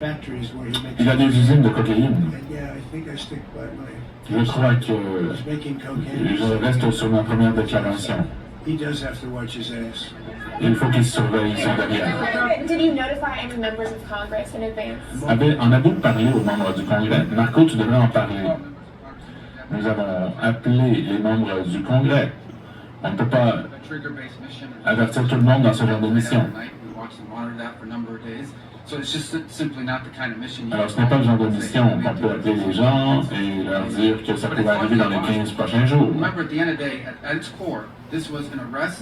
Il a des usines de cocaïne. Je crois que je reste sur ma première déclaration. Il faut qu'il surveille son derrière. En avez-vous parlé aux membres du Congrès? Marco, tu devrais en parler. Nous avons appelé les membres du Congrès. On ne peut pas avertir tout le monde dans ce genre de mission. Alors, ce n'est pas le genre de mission qu'on peut appeler les gens et leur dire que ça pourrait arriver dans les 15 prochains jours.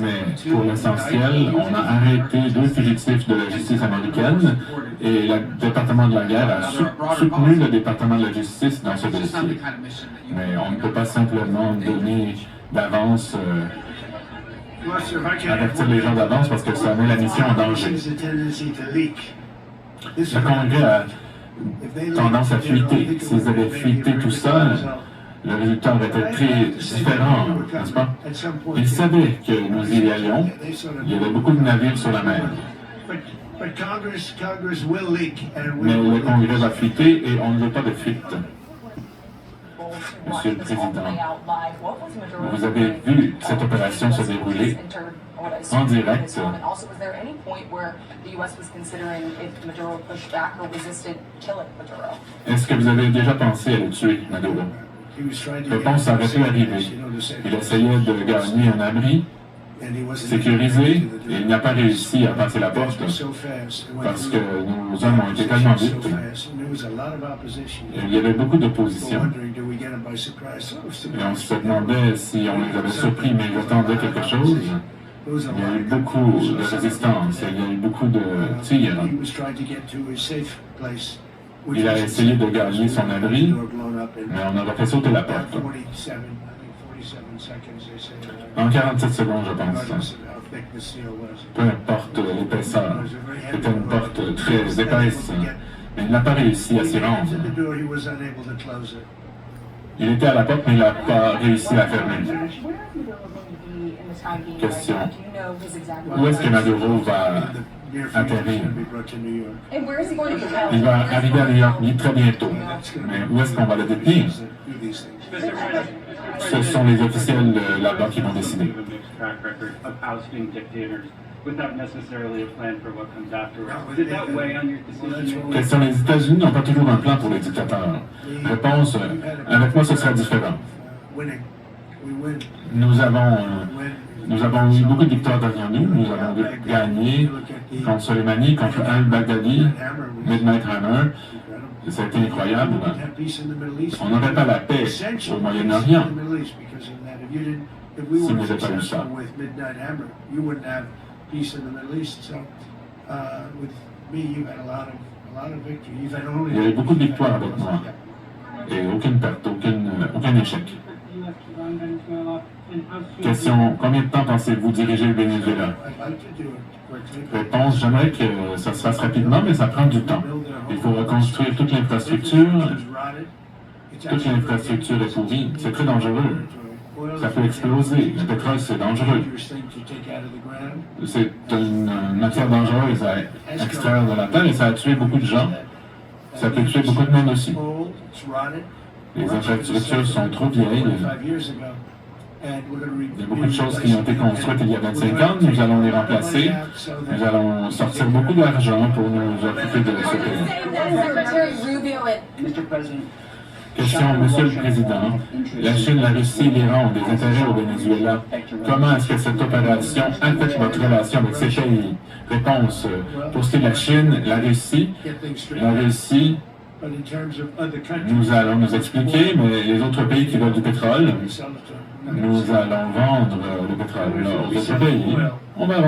Mais pour l'essentiel, on a arrêté 2 fugitifs de la justice américaine et le département de la guerre a soutenu le département de la justice dans ce dossier. Mais on ne peut pas simplement donner d'avance, avertir les gens d'avance parce que ça met la mission en danger. Le Congrès a tendance à fuiter. S'ils avaient fuité tout ça, le résultat aurait été très différent, n'est-ce pas? Ils savaient que nous y allions. Il y avait beaucoup de navires sur la mer. Mais le Congrès va fuiter et on ne veut pas de fuite. Monsieur le Président, vous avez vu cette opération se dérouler en direct. Est-ce que vous avez déjà pensé à le tuer, Maduro? Réponse, ça aurait pu arriver. Il essayait de gagner un abri sécurisé et il n'a pas réussi à passer la porte parce que nos hommes ont été tellement vite. Il y avait beaucoup d'opposition. Et on se demandait si on les avait surpris, mais ils attendaient quelque chose. Il y a eu beaucoup de résistance, il y a eu beaucoup de tirs. Il a essayé de gagner son abri, mais on aurait fait sauter la porte. En 47 secondes, je pense. Peu importe l'épaisseur, c'était une porte très épaisse, mais il n'a pas réussi à s'y rendre. Il était à la porte, mais il n'a pas réussi à fermer. Question. Où est-ce que Maduro va atterrir? Il va arriver à New York très bientôt. Mais où est-ce qu'on va le détenir? Ce sont les officiels là-bas qui vont décider. Question, les États-Unis n'ont pas toujours un plan pour les dictateurs. Réponse, avec moi, ce sera différent. Nous avons eu beaucoup de victoires derrière nous. Nous avons gagné contre Soleimani, contre al-Baghdadi, Midnight Hammer. Ça a été incroyable. On n'aurait pas la paix au Moyen-Orient si nous n'avons pas eu ça. Il y a eu beaucoup de victoires avec moi et aucune perte, aucun échec. Question, combien de temps pensez-vous diriger le Venezuela? Réponse, j'aimerais que ça se fasse rapidement, mais ça prend du temps. Il faut reconstruire toute l'infrastructure. Toute l'infrastructure est pourrie. C'est très dangereux. Ça peut exploser. Le pétrole, c'est dangereux. C'est une matière dangereuse à extraire de la terre et ça a tué beaucoup de gens. Ça peut tuer beaucoup de monde aussi. Les infrastructures sont trop vieilles. Il y a beaucoup de choses qui ont été construites il y a 25 ans. Nous allons les remplacer. Nous allons sortir beaucoup d'argent pour nous occuper de ce pays. Question, Monsieur le Président. La Chine, la Russie et l'Iran ont des intérêts au Venezuela. Comment est-ce que cette opération affecte votre relation avec ces pays? Réponse, pour ce qui est de la Chine, la Russie, nous allons nous expliquer, mais les autres pays qui veulent du pétrole, nous allons vendre le pétrole aux autres pays. On va